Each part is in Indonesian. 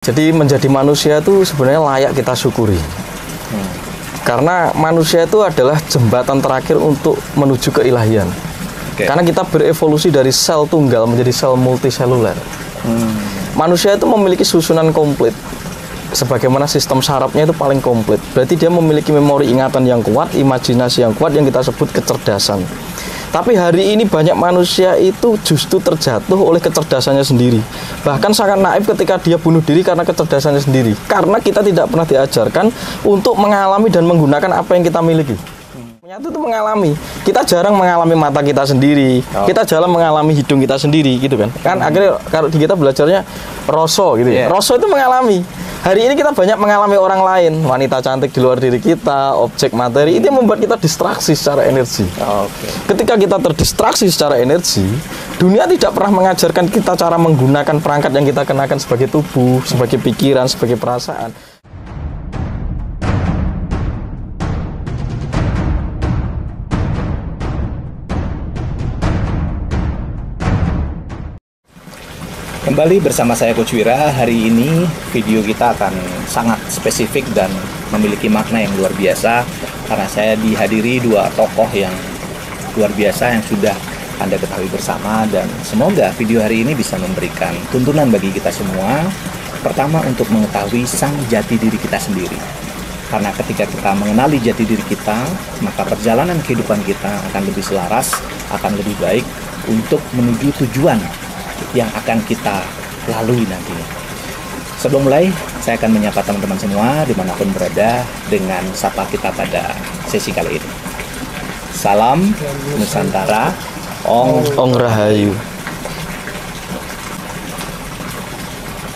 Jadi menjadi manusia itu sebenarnya layak kita syukuri. Karena manusia itu adalah jembatan terakhir untuk menuju keilahian. Karena kita berevolusi dari sel tunggal menjadi sel multiseluler. Manusia itu memiliki susunan komplit. Sebagaimana sistem sarafnya itu paling komplit. Berarti dia memiliki memori ingatan yang kuat, imajinasi yang kuat yang kita sebut kecerdasan. Tapi hari ini banyak manusia itu justru terjatuh oleh kecerdasannya sendiri. Bahkan sangat naif ketika dia bunuh diri karena kecerdasannya sendiri. Karena kita tidak pernah diajarkan untuk mengalami dan menggunakan apa yang kita miliki. Menyatu itu mengalami. Kita jarang mengalami mata kita sendiri. Kita jarang mengalami hidung kita sendiri, gitu kan. Kan akhirnya kalau di kita belajarnya roso gitu ya. Roso itu mengalami. Hari ini kita banyak mengalami orang lain, wanita cantik di luar diri kita, objek materi, itu yang membuat kita distraksi secara energi. Ketika kita terdistraksi secara energi, dunia tidak pernah mengajarkan kita cara menggunakan perangkat yang kita kenakan sebagai tubuh, sebagai pikiran, sebagai perasaan. Kembali bersama saya Coach Wira. Hari ini video kita akan sangat spesifik dan memiliki makna yang luar biasa karena saya dihadiri dua tokoh yang luar biasa yang sudah Anda ketahui bersama, dan semoga video hari ini bisa memberikan tuntunan bagi kita semua. Pertama, untuk mengetahui sang jati diri kita sendiri. Karena ketika kita mengenali jati diri kita, maka perjalanan kehidupan kita akan lebih selaras, akan lebih baik untuk menuju tujuan yang akan kita lalui nantinya. Sebelum mulai, saya akan menyapa teman-teman semua dimanapun berada dengan sapa kita pada sesi kali ini. Salam Nusantara, Ong Rahayu.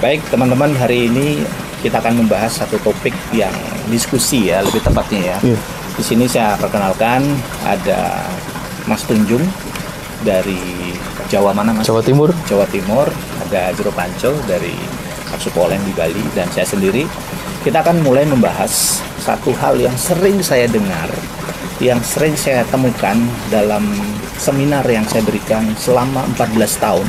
Baik teman-teman, hari ini kita akan membahas satu topik yang diskusi ya, lebih tepatnya ya. Di sini saya perkenalkan ada Mas Tunjung dari Jawa mana Mas? Jawa Timur. Jawa Timur. Ada Jero Panco dari Kapsukoleng di Bali, dan saya sendiri. Kita akan mulai membahas satu hal yang sering saya dengar, yang sering saya temukan dalam seminar yang saya berikan selama 14 tahun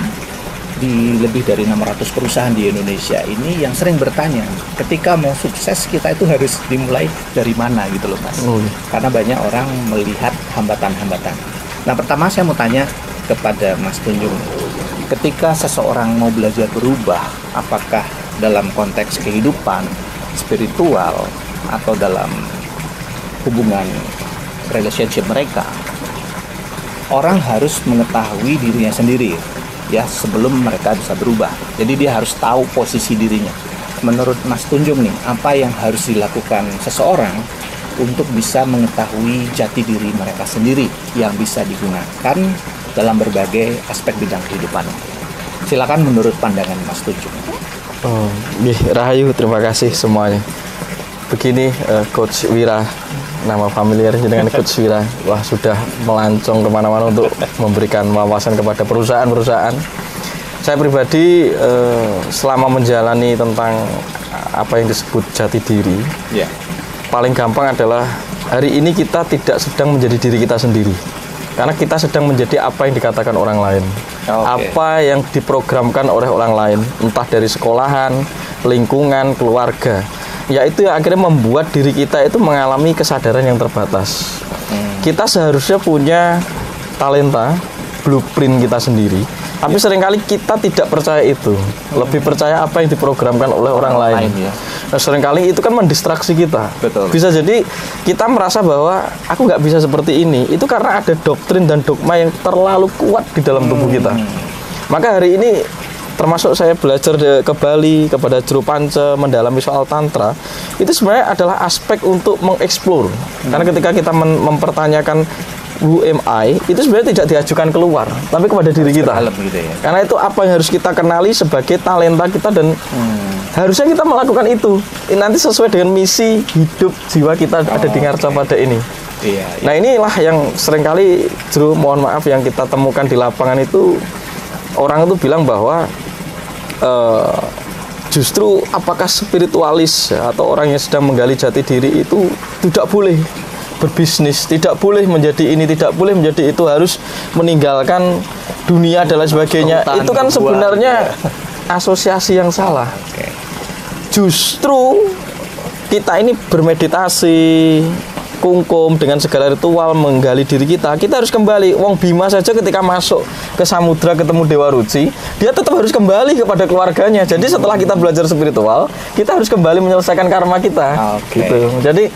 di lebih dari 600 perusahaan di Indonesia ini, yang sering bertanya, ketika mau sukses kita itu harus dimulai dari mana gitu loh Mas. Karena banyak orang melihat hambatan-hambatan. Nah, pertama saya mau tanya kepada Mas Tunjung, ketika seseorang mau belajar berubah, apakah dalam konteks kehidupan spiritual atau dalam hubungan relationship mereka, orang harus mengetahui dirinya sendiri ya sebelum mereka bisa berubah. Jadi dia harus tahu posisi dirinya. Menurut Mas Tunjung nih, apa yang harus dilakukan seseorang untuk bisa mengetahui jati diri mereka sendiri yang bisa digunakan dalam berbagai aspek bidang kehidupan? Silakan menurut pandangan Mas Tunjung. Rahayu, terima kasih semuanya. Begini, Coach Wira, nama familiar dengan Coach Wira. Wah, sudah melancong kemana-mana untuk memberikan wawasan kepada perusahaan-perusahaan. Saya pribadi selama menjalani tentang apa yang disebut jati diri, paling gampang adalah hari ini kita tidak sedang menjadi diri kita sendiri. Karena kita sedang menjadi apa yang dikatakan orang lain. Apa yang diprogramkan oleh orang lain, entah dari sekolahan, lingkungan, keluarga. Yaitu yang akhirnya membuat diri kita itu mengalami kesadaran yang terbatas. Kita seharusnya punya talenta, blueprint kita sendiri. Tapi seringkali kita tidak percaya itu. Lebih percaya apa yang diprogramkan oleh orang lain. Nah, seringkali itu kan mendistraksi kita. Bisa jadi kita merasa bahwa aku nggak bisa seperti ini. Itu karena ada doktrin dan dogma yang terlalu kuat di dalam tubuh kita. Maka hari ini, termasuk saya belajar ke Bali, kepada Jero Panco, mendalami soal Tantra, itu sebenarnya adalah aspek untuk mengeksplor. Karena ketika kita mempertanyakan who am I, itu sebenarnya tidak diajukan keluar, tapi kepada diri kita. Gitu ya. Karena itu apa yang harus kita kenali sebagai talenta kita, dan harusnya kita melakukan itu. Nanti sesuai dengan misi hidup jiwa kita ada di Ngarca pada ini. Nah, inilah yang seringkali, Jero, mohon maaf, yang kita temukan di lapangan itu, orang itu bilang bahwa justru apakah spiritualis atau orang yang sedang menggali jati diri itu tidak boleh berbisnis, tidak boleh menjadi ini, tidak boleh menjadi itu, harus meninggalkan dunia dan lain sebagainya. Itu kan sebenarnya asosiasi yang salah. justru kita ini bermeditasi, kungkum dengan segala ritual menggali diri kita harus kembali. Wong Bima saja ketika masuk ke samudra ketemu Dewa Ruci, dia tetap harus kembali kepada keluarganya. Jadi setelah kita belajar spiritual, kita harus kembali menyelesaikan karma kita. Gitu. Jadi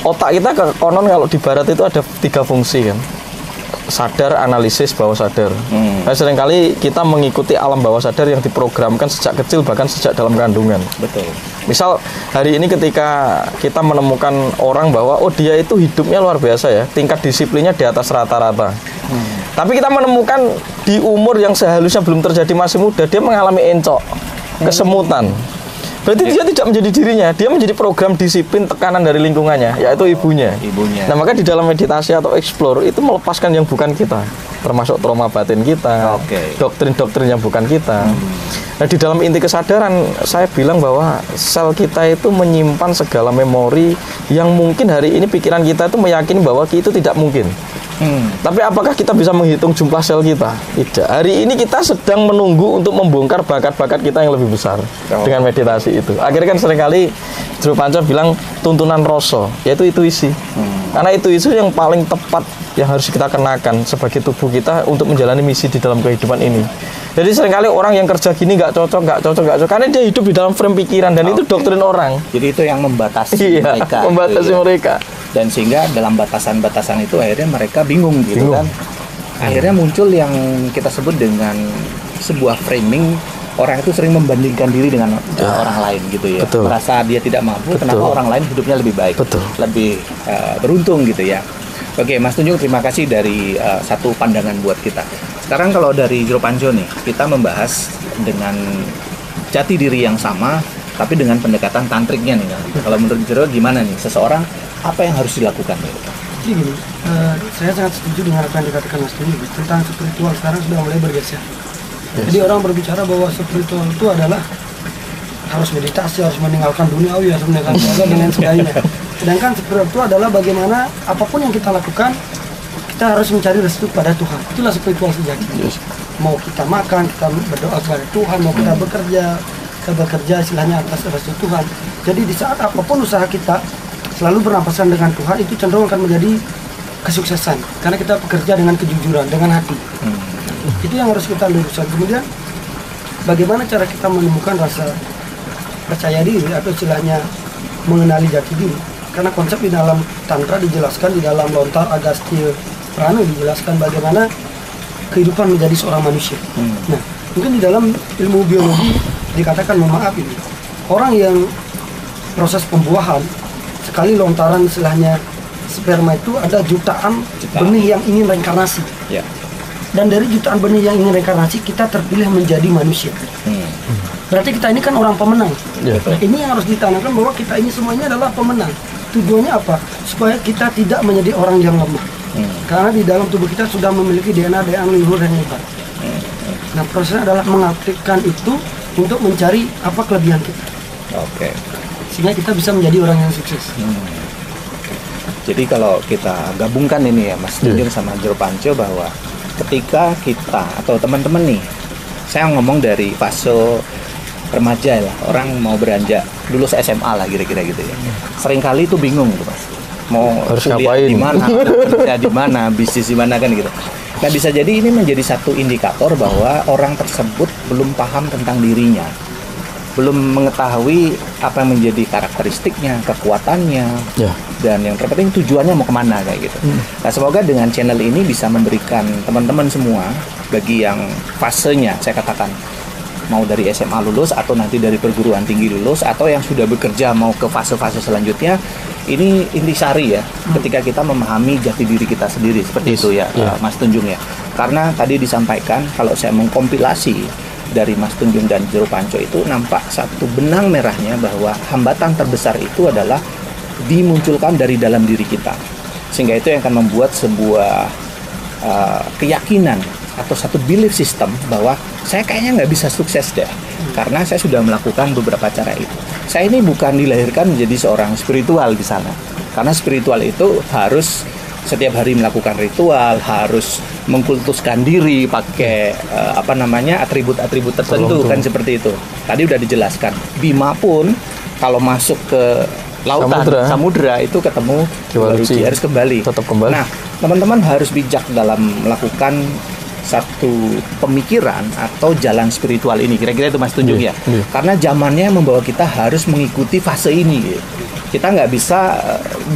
otak kita konon kalau di barat itu ada 3 fungsi kan. Sadar, analisis, bawah sadar. Nah, seringkali kita mengikuti alam bawah sadar yang diprogramkan sejak kecil, bahkan sejak dalam kandungan. Betul. Misal hari ini ketika kita menemukan orang bahwa dia itu hidupnya luar biasa ya, tingkat disiplinnya di atas rata-rata. Tapi kita menemukan di umur yang seharusnya belum terjadi, masih muda, dia mengalami encok, kesemutan. Berarti dia tidak menjadi dirinya, dia menjadi program disiplin tekanan dari lingkungannya, yaitu ibunya. Ibunya. Nah, maka di dalam meditasi atau explore itu melepaskan yang bukan kita, termasuk trauma batin kita, doktrin-doktrin yang bukan kita. Nah, di dalam inti kesadaran, saya bilang bahwa sel kita itu menyimpan segala memori yang mungkin hari ini pikiran kita itu meyakini bahwa itu tidak mungkin. Tapi apakah kita bisa menghitung jumlah sel kita? Tidak. Hari ini kita sedang menunggu untuk membongkar bakat-bakat kita yang lebih besar dengan meditasi itu. Akhirnya kan seringkali Jero Panca bilang tuntunan rasa, yaitu intuisi. Karena intuisi yang paling tepat yang harus kita kenakan sebagai tubuh kita untuk menjalani misi di dalam kehidupan ini. Jadi seringkali orang yang kerja gini nggak cocok, karena dia hidup di dalam frame pikiran dan itu doktrin orang. Jadi itu yang membatasi mereka. Membatasi mereka. Dan sehingga dalam batasan-batasan itu akhirnya mereka bingung gitu kan. Akhirnya muncul yang kita sebut dengan sebuah framing, orang itu sering membandingkan diri dengan orang lain gitu ya. Betul. Merasa dia tidak mampu, kenapa orang lain hidupnya lebih baik, lebih beruntung gitu ya. Oke, Mas Tunjung, terima kasih dari satu pandangan buat kita. Sekarang kalau dari Jero Panca nih, kita membahas dengan jati diri yang sama, tapi dengan pendekatan tantriknya nih. Kalau menurut Jero gimana nih, seseorang apa yang harus dilakukan? Jadi gini, saya sangat setuju dengan apa yang dikatakan Mas Tunjung tentang spiritual sekarang sudah mulai bergeser. Jadi orang berbicara bahwa spiritual itu adalah harus meditasi, harus meninggalkan duniawi, harus meninggalkan segala dan lain sebagainya. Sedangkan spiritual itu adalah bagaimana apapun yang kita lakukan, kita harus mencari restu pada Tuhan. Itulah spiritual sejati. Mau kita makan, kita berdoa kepada Tuhan, mau kita bekerja istilahnya atas restu Tuhan. Jadi di saat apapun usaha kita selalu bernapasan dengan Tuhan, itu cenderung akan menjadi kesuksesan karena kita bekerja dengan kejujuran, dengan hati. Itu yang harus kita luruskan. Kemudian bagaimana cara kita menemukan rasa percaya diri atau istilahnya mengenali jati diri, karena konsep di dalam tantra dijelaskan, di dalam lontar Agastya Prana dijelaskan bagaimana kehidupan menjadi seorang manusia. Nah, mungkin di dalam ilmu biologi dikatakan, mohon maaf ini, orang yang proses pembuahan, sekali lontaran istilahnya sperma itu ada jutaan benih yang ingin reinkarnasi. Dan dari jutaan benih yang ingin reinkarnasi, kita terpilih menjadi manusia. Berarti kita ini kan orang pemenang. Ini yang harus ditanamkan bahwa kita ini semuanya adalah pemenang. Tujuannya apa? Supaya kita tidak menjadi orang yang lemah. Karena di dalam tubuh kita sudah memiliki DNA leluhur yang hebat. Nah, prosesnya adalah mengaktifkan itu untuk mencari apa kelebihan kita. Sehingga kita bisa menjadi orang yang sukses. Jadi kalau kita gabungkan ini ya Mas Tunjung sama Jero Panca, bahwa ketika kita atau teman-teman nih, saya ngomong dari fase remaja lah, orang mau beranjak lulus SMA lah kira-kira gitu ya. Seringkali itu bingung tuh Mas, mau harus kuliah di mana, kerja di mana, bisnis di mana kan gitu. Nah, bisa jadi ini menjadi satu indikator bahwa orang tersebut belum paham tentang dirinya, belum mengetahui apa yang menjadi karakteristiknya, kekuatannya, dan yang terpenting tujuannya mau kemana kayak gitu. Nah, semoga dengan channel ini bisa memberikan teman-teman semua, bagi yang fasenya saya katakan mau dari SMA lulus atau nanti dari perguruan tinggi lulus atau yang sudah bekerja mau ke fase-fase selanjutnya, ini intisari ya, ketika kita memahami jati diri kita sendiri seperti itu ya, Mas Tunjung ya. Karena tadi disampaikan kalau saya mengkompilasi dari Mas Tunjung dan Jero Panca itu nampak satu benang merahnya bahwa hambatan terbesar itu adalah dimunculkan dari dalam diri kita, sehingga itu yang akan membuat sebuah keyakinan atau satu belief system bahwa saya kayaknya nggak bisa sukses deh karena saya sudah melakukan beberapa cara itu. Saya ini bukan dilahirkan menjadi seorang spiritual di sana, karena spiritual itu harus setiap hari melakukan ritual, harus mengkultuskan diri pakai atribut-atribut tertentu kan seperti itu. Tadi udah dijelaskan. Bima pun kalau masuk ke lautan, samudra itu ketemu Dewa Ruci, harus kembali. Tetap kembali. Nah, teman-teman harus bijak dalam melakukan satu pemikiran atau jalan spiritual ini. Kira-kira itu Mas Tunjung ya. Karena zamannya membawa kita harus mengikuti fase ini. Kita nggak bisa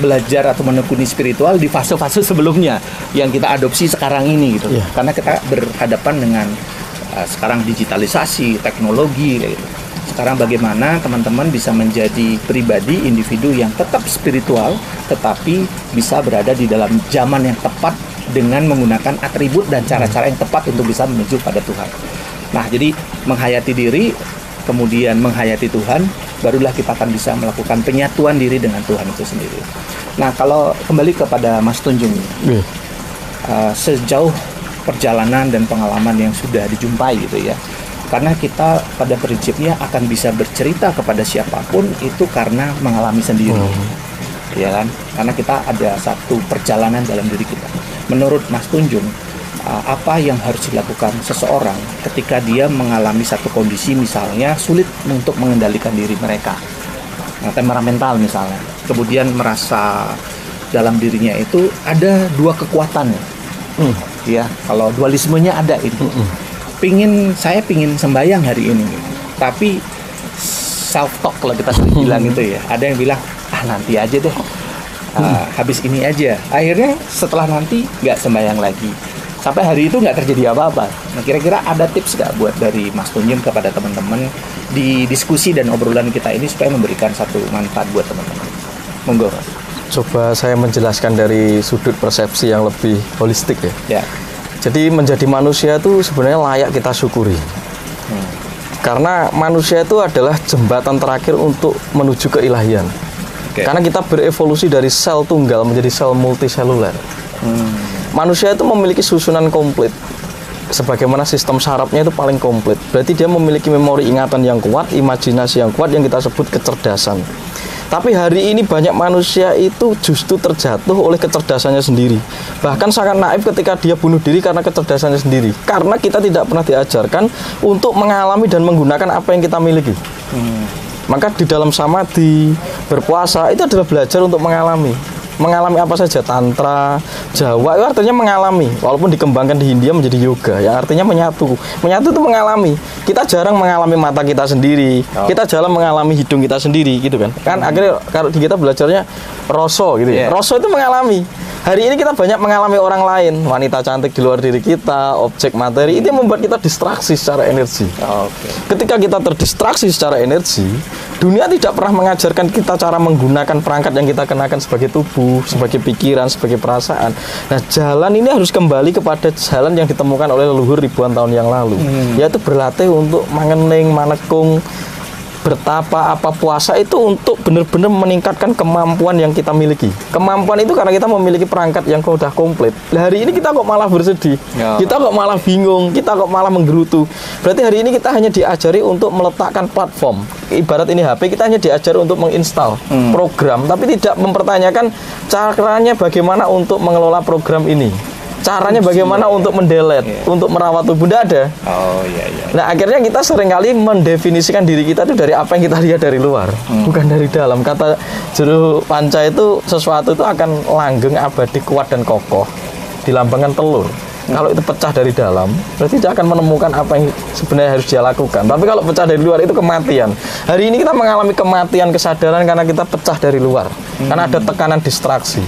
belajar atau menekuni spiritual di fase-fase sebelumnya yang kita adopsi sekarang ini gitu. Karena kita berhadapan dengan sekarang digitalisasi, teknologi kayak gitu. Sekarang bagaimana teman-teman bisa menjadi pribadi, individu yang tetap spiritual, tetapi bisa berada di dalam zaman yang tepat dengan menggunakan atribut dan cara-cara yang tepat untuk bisa menuju pada Tuhan. Nah, jadi menghayati diri, kemudian menghayati Tuhan, barulah kita akan bisa melakukan penyatuan diri dengan Tuhan itu sendiri. Nah, kalau kembali kepada Mas Tunjung, sejauh perjalanan dan pengalaman yang sudah dijumpai gitu ya, karena kita pada prinsipnya akan bisa bercerita kepada siapapun itu karena mengalami sendiri, ya kan? Karena kita ada satu perjalanan dalam diri kita. Menurut Mas Tunjung, apa yang harus dilakukan seseorang ketika dia mengalami satu kondisi misalnya sulit untuk mengendalikan diri mereka, temperamental misalnya, kemudian merasa dalam dirinya itu ada dua kekuatan, ya, kalau dualismenya ada itu. Saya pingin sembahyang hari ini, tapi self talk kalau kita sering bilang itu ya, ada yang bilang nanti aja deh, habis ini aja. Akhirnya setelah nanti nggak sembahyang lagi, sampai hari itu nggak terjadi apa-apa. Nah, kira-kira ada tips nggak buat dari Mas Tunjung kepada teman-teman di diskusi dan obrolan kita ini supaya memberikan satu manfaat buat teman-teman? Monggo. Coba saya menjelaskan dari sudut persepsi yang lebih holistik ya. Jadi menjadi manusia itu sebenarnya layak kita syukuri. Karena manusia itu adalah jembatan terakhir untuk menuju keilahian. Karena kita berevolusi dari sel tunggal menjadi sel multiseluler. Manusia itu memiliki susunan komplit. Sebagaimana sistem sarafnya itu paling komplit. Berarti dia memiliki memori ingatan yang kuat, imajinasi yang kuat yang kita sebut kecerdasan. Tapi hari ini banyak manusia itu justru terjatuh oleh kecerdasannya sendiri. Bahkan sangat naif ketika dia bunuh diri karena kecerdasannya sendiri. Karena kita tidak pernah diajarkan untuk mengalami dan menggunakan apa yang kita miliki. Maka di dalam samadhi, berpuasa, itu adalah belajar untuk mengalami. Mengalami apa saja, tantra, Jawa, itu artinya mengalami. Walaupun dikembangkan di Hindia menjadi yoga, yang artinya menyatu. Menyatu itu mengalami. Kita jarang mengalami mata kita sendiri, kita jarang mengalami hidung kita sendiri, gitu kan. Kan akhirnya kalau di kita belajarnya roso gitu ya. Roso itu mengalami. Hari ini kita banyak mengalami orang lain, wanita cantik di luar diri kita, objek materi, itu yang membuat kita distraksi secara energi. Ketika kita terdistraksi secara energi, dunia tidak pernah mengajarkan kita cara menggunakan perangkat yang kita kenakan sebagai tubuh, sebagai pikiran, sebagai perasaan. Nah, jalan ini harus kembali kepada jalan yang ditemukan oleh leluhur ribuan tahun yang lalu, yaitu berlatih untuk mengening, manekung, bertapa, apa puasa itu untuk benar-benar meningkatkan kemampuan yang kita miliki. Kemampuan itu karena kita memiliki perangkat yang sudah komplit. Hari ini kita kok malah bersedih, kita kok malah bingung, kita kok malah menggerutu. Berarti hari ini kita hanya diajari untuk meletakkan platform. Ibarat ini HP, kita hanya diajari untuk menginstal program, tapi tidak mempertanyakan caranya bagaimana untuk mengelola program ini. Caranya bagaimana untuk mendelete, untuk merawat tubuh, tidak ada. Nah, akhirnya kita seringkali mendefinisikan diri kita itu dari apa yang kita lihat dari luar, bukan dari dalam. Kata juru panca itu, sesuatu itu akan langgeng, abadi, kuat, dan kokoh. Dilambangkan telur. Kalau itu pecah dari dalam, berarti dia akan menemukan apa yang sebenarnya harus dia lakukan. Tapi kalau pecah dari luar itu kematian. Hari ini kita mengalami kematian kesadaran karena kita pecah dari luar. Karena ada tekanan distraksi.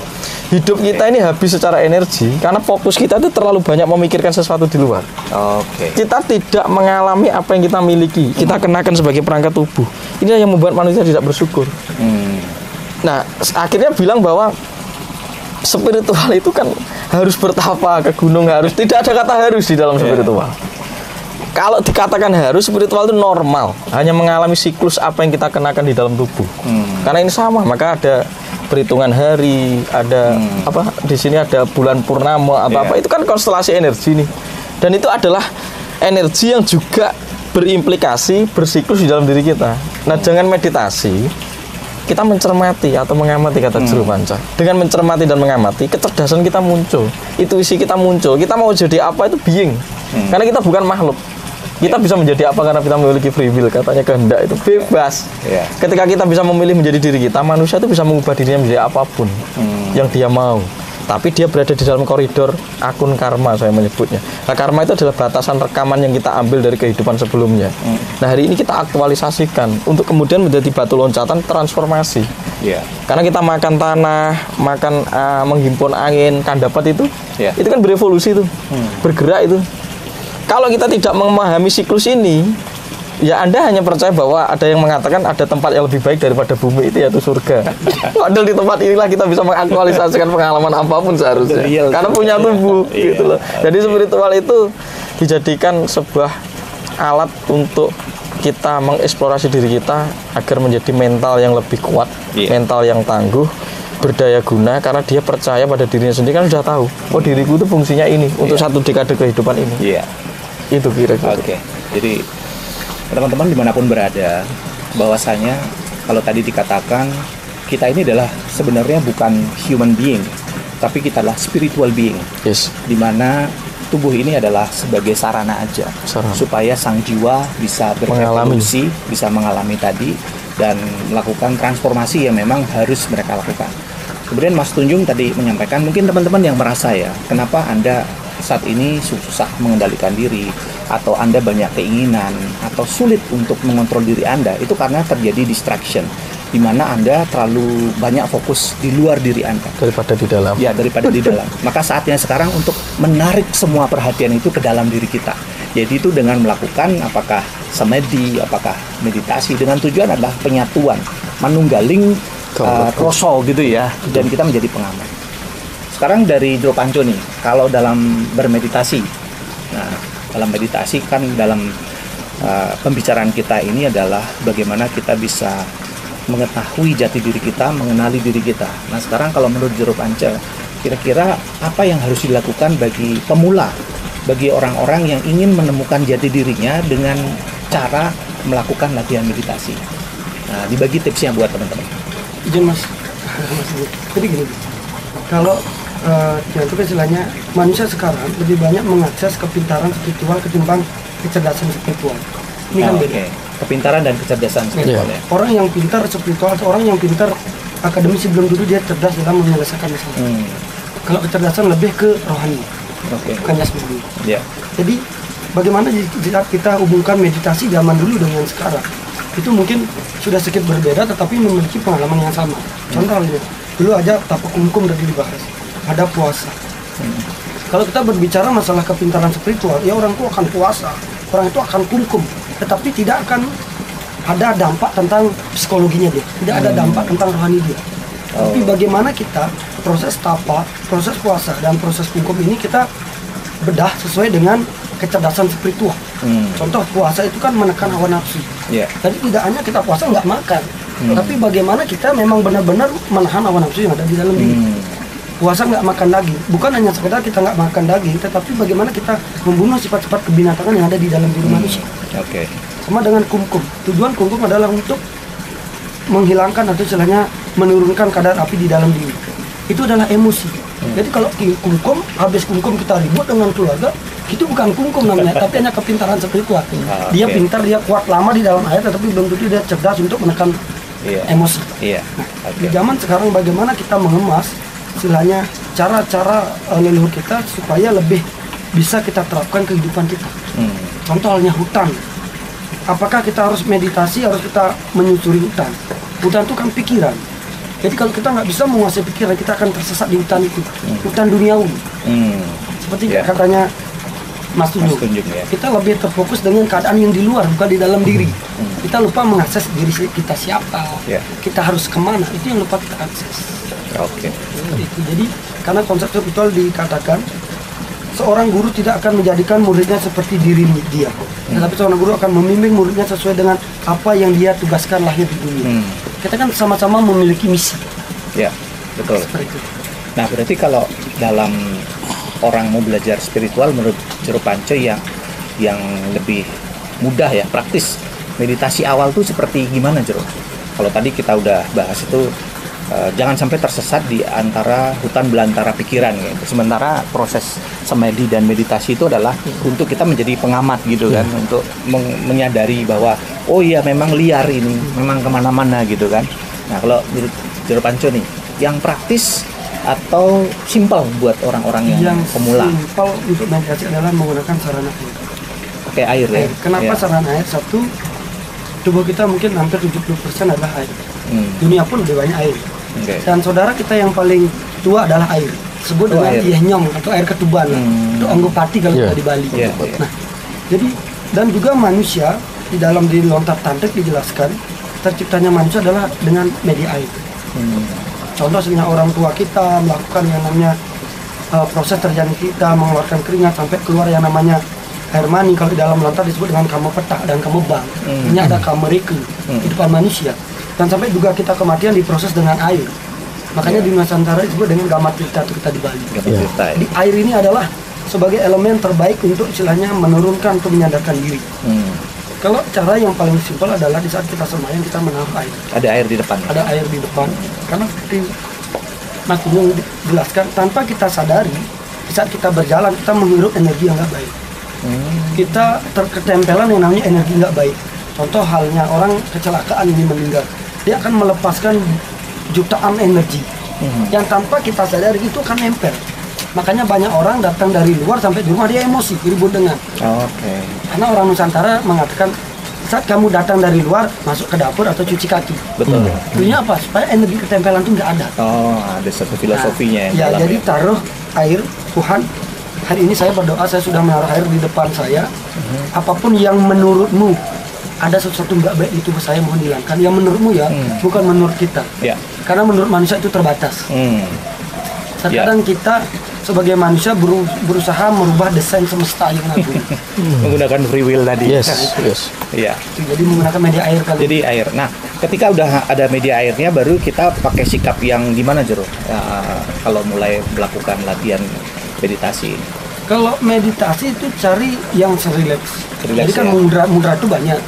Hidup kita ini habis secara energi karena fokus kita itu terlalu banyak memikirkan sesuatu di luar. Kita tidak mengalami apa yang kita miliki. Kita kenakan sebagai perangkat tubuh. Ini yang membuat manusia tidak bersyukur. Nah, akhirnya bilang bahwa spiritual itu kan harus bertapa ke gunung, harus. Tidak ada kata harus di dalam spiritual. Kalau dikatakan harus, spiritual itu normal, hanya mengalami siklus apa yang kita kenakan di dalam tubuh. Karena ini sama, maka ada perhitungan hari, ada apa? Di sini ada bulan purnama atau apa, itu kan konstelasi energi nih. Dan itu adalah energi yang juga berimplikasi, bersiklus di dalam diri kita. Nah, jangan meditasi kita mencermati atau mengamati kata juru panca. Dengan mencermati dan mengamati, kecerdasan kita muncul, intuisi kita muncul. Kita mau jadi apa itu being. Karena kita bukan makhluk. Kita bisa menjadi apa karena kita memiliki free will, katanya kehendak itu bebas. Ketika kita bisa memilih menjadi diri kita, manusia itu bisa mengubah dirinya menjadi apapun yang dia mau. Tapi dia berada di dalam koridor akun karma, saya menyebutnya. Nah, karma itu adalah batasan rekaman yang kita ambil dari kehidupan sebelumnya. Nah, hari ini kita aktualisasikan untuk kemudian menjadi batu loncatan transformasi. Karena kita makan tanah, makan menghimpun angin, kan dapat itu kan berevolusi itu, bergerak itu. Kalau kita tidak memahami siklus ini, ya Anda hanya percaya bahwa ada yang mengatakan ada tempat yang lebih baik daripada bumi itu, yaitu surga. Padahal di tempat inilah kita bisa mengaktualisasikan pengalaman apapun seharusnya. Karena punya tubuh, gitu loh. Jadi spiritual itu dijadikan sebuah alat untuk kita mengeksplorasi diri kita agar menjadi mental yang lebih kuat, mental yang tangguh, berdaya guna, karena dia percaya pada dirinya sendiri, kan sudah tahu, oh diriku itu fungsinya ini untuk satu dekade kehidupan ini. Itu kira-kira. Jadi teman-teman dimanapun berada, bahwasanya kalau tadi dikatakan kita ini adalah sebenarnya bukan human being, tapi kita adalah spiritual being. Dimana tubuh ini adalah sebagai sarana aja, supaya sang jiwa bisa berevolusi, bisa mengalami tadi dan melakukan transformasi yang memang harus mereka lakukan. Kemudian Mas Tunjung tadi menyampaikan, mungkin teman-teman yang merasa ya, kenapa Anda saat ini susah mengendalikan diri, atau Anda banyak keinginan, atau sulit untuk mengontrol diri Anda, itu karena terjadi distraction, di mana Anda terlalu banyak fokus di luar diri Anda daripada di dalam. Daripada di dalam. Maka saatnya sekarang untuk menarik semua perhatian itu ke dalam diri kita. Jadi itu dengan melakukan apakah samadhi, apakah meditasi, dengan tujuan adalah penyatuan, manunggaling kroso gitu ya, dan kita menjadi pengamat. Sekarang dari Juru Panco nih, kalau dalam bermeditasi, nah dalam meditasi kan dalam pembicaraan kita ini adalah bagaimana kita bisa mengetahui jati diri kita, mengenali diri kita. Nah sekarang kalau menurut Juru Panco, kira-kira apa yang harus dilakukan bagi pemula, bagi orang-orang yang ingin menemukan jati dirinya dengan cara melakukan latihan meditasi? Nah, dibagi tipsnya buat teman-teman. Izin Mas. Jadi gini, kalau itu istilahnya manusia sekarang lebih banyak mengakses kepintaran spiritual ketimbang kecerdasan spiritual. Ini kan beda. Kepintaran dan kecerdasan spiritual ya. Orang yang pintar spiritual, orang yang pintar akademisi belum tentu dia cerdas dalam menyelesaikan masalah. Kalau kecerdasan lebih ke rohani, bukan jasmani. Jadi bagaimana jika kita hubungkan meditasi zaman dulu dengan sekarang? Itu mungkin sudah sedikit berbeda, tetapi memiliki pengalaman yang sama. Contoh ini, dulu aja tapak kumkum udah dibahas, ada puasa. Kalau kita berbicara masalah kepintaran spiritual, ya orang itu akan puasa, orang itu akan kumkum, tetapi tidak akan ada dampak tentang psikologinya dia, tidak ada dampak tentang rohani dia. Tapi bagaimana kita proses tapa, proses puasa dan proses kumkum ini kita bedah sesuai dengan kecerdasan spiritual. Contoh puasa itu kan menekan hawa nafsu. Jadi tidak hanya kita puasa nggak makan, tapi bagaimana kita memang benar-benar menahan hawa nafsu yang ada di dalam diri. Puasa nggak makan daging, bukan hanya sekedar kita nggak makan daging, tetapi bagaimana kita membunuh sifat-sifat kebinatangan yang ada di dalam diri manusia. Sama dengan kumkum. Tujuan kumkum adalah untuk menghilangkan atau istilahnya menurunkan kadar api di dalam diri. Itu adalah emosi. Jadi kalau kumkum, habis kumkum kita ribut dengan keluarga, itu bukan kumkum namanya, tapi hanya kepintaran spiritual. Dia pintar, dia kuat lama di dalam air, tetapi belum tentu dia cerdas untuk menekan emosi. Nah, di zaman sekarang bagaimana kita mengemas istilahnya cara-cara leluhur kita supaya lebih bisa kita terapkan kehidupan kita. Contoh halnya hutan. Apakah kita harus meditasi, harus kita menyusuri hutan? Hutan itu kan pikiran. Jadi kalau kita nggak bisa menguasai pikiran, kita akan tersesat di hutan itu, hutan duniawi. Seperti katanya Mas Tunjung, kita lebih terfokus dengan keadaan yang di luar, bukan di dalam diri. Kita lupa mengakses diri kita siapa, kita harus kemana, itu yang lupa kita akses. Jadi karena konsep spiritual dikatakan seorang guru tidak akan menjadikan muridnya seperti diri dia, tetapi seorang guru akan membimbing muridnya sesuai dengan apa yang dia tugaskan lahir di dunia. Kita kan sama-sama memiliki misi. Betul. Nah berarti kalau dalam orang mau belajar spiritual menurut Juru Panco yang lebih mudah ya, praktis, meditasi awal tuh seperti gimana Juru? kalau tadi kita udah bahas itu jangan sampai tersesat di antara hutan belantara pikiran gitu. Sementara proses semedi dan meditasi itu adalah untuk kita menjadi pengamat gitu kan, untuk menyadari bahwa oh iya memang liar ini, memang kemana-mana gitu kan. Nah kalau menurut Jero Panco nih, yang praktis atau simpel buat orang-orang yang pemula? Yang simpel untuk meditasi adalah menggunakan sarana air. Pakai air ya? Kenapa sarana air? Satu, tubuh kita mungkin hampir 70% adalah air. Dunia pun lebih banyak air. Dan saudara kita yang paling tua adalah air. Sebut dengan Yenyong atau air ketuban. Itu Anggopati kalau kita di Bali. Nah, jadi dan juga manusia di dalam di lontar tantrik dijelaskan terciptanya manusia adalah dengan media air. Contoh sebenarnya orang tua kita melakukan yang namanya proses terjadi kita mengeluarkan keringat sampai keluar yang namanya air mani. Kalau di dalam lontar disebut dengan kama petak dan kama bang. Ini ada kama riku kehidupan manusia. Dan sampai juga kita kematian diproses dengan air. Makanya di Nusantara disebut dengan gamat tirta itu kita di Bali. Di air ini adalah sebagai elemen terbaik untuk istilahnya menurunkan atau menyadarkan diri. Kalau cara yang paling simpel adalah di saat kita sembahyang kita menaruh air. Ada air di depan. Ada air di depan. Karena seperti Mas Gunung jelaskan, tanpa kita sadari, di saat kita berjalan kita menghirup energi yang nggak baik. Kita terketempelan yang namanya energi nggak baik. Contoh halnya orang kecelakaan ini meninggal, dia akan melepaskan jutaan energi yang tanpa kita sadari itu akan nempel. Makanya banyak orang datang dari luar sampai di rumah dia emosi, ribut dengan. Karena orang Nusantara mengatakan saat kamu datang dari luar masuk ke dapur atau cuci kaki. Betul. Tujuannya apa? Supaya energi ketempelan itu nggak ada. Ada satu filosofinya ya. Jadi taruh air, Tuhan. Hari ini saya berdoa, saya sudah menaruh air di depan saya. Apapun yang menurutmu ada sesuatu nggak baik di tubuh saya mohon hilangkan. Yang menurutmu ya, bukan menurut kita. Karena menurut manusia itu terbatas. Terkadang kita sebagai manusia berusaha merubah desain semesta yang ada. Menggunakan free will tadi. Iya. Jadi menggunakan media air kali. Jadi air. Nah, ketika udah ada media airnya, baru kita pakai sikap yang gimana, Jero? Kalau mulai melakukan latihan meditasi. Kalau meditasi itu cari yang serileks. Jadi kan mudra itu banyak.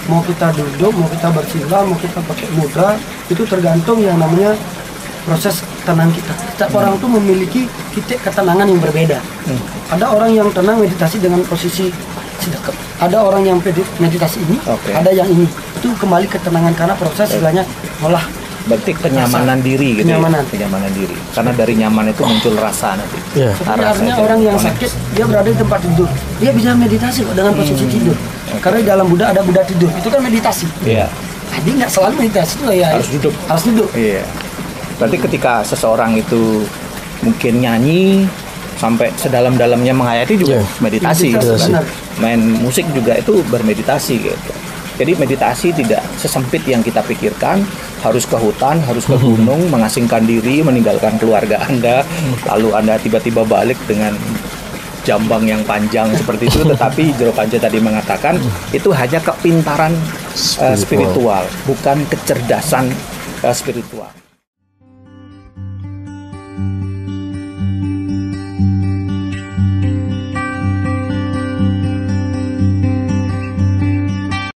Mau kita duduk, mau kita bersila, mau kita pakai mudra, itu tergantung yang namanya proses tenang kita. Setiap orang itu memiliki titik ketenangan yang berbeda. Ada orang yang tenang meditasi dengan posisi sedekap. Ada orang yang meditasi ini, ada yang ini. Itu kembali ketenangan karena proses istilahnya olah. Berarti kenyamanan diri gitu. Kenyamanan diri. Karena dari nyaman itu muncul rasa nanti. Seperti artinya orang yang sakit, dia berada di tempat tidur. Dia bisa meditasi kok dengan posisi tidur. Karena di dalam Buddha ada Buddha tidur. Itu kan meditasi. Jadi nggak selalu meditasi itu ya. Harus duduk. Berarti ketika seseorang itu mungkin nyanyi sampai sedalam-dalamnya menghayati juga meditasi. Main musik juga itu bermeditasi gitu. Jadi meditasi tidak sesempit yang kita pikirkan, harus ke hutan, harus ke gunung, mengasingkan diri, meninggalkan keluarga Anda, lalu Anda tiba-tiba balik dengan jambang yang panjang seperti itu. Tetapi Jero Panco tadi mengatakan itu hanya kepintaran spiritual, bukan kecerdasan spiritual.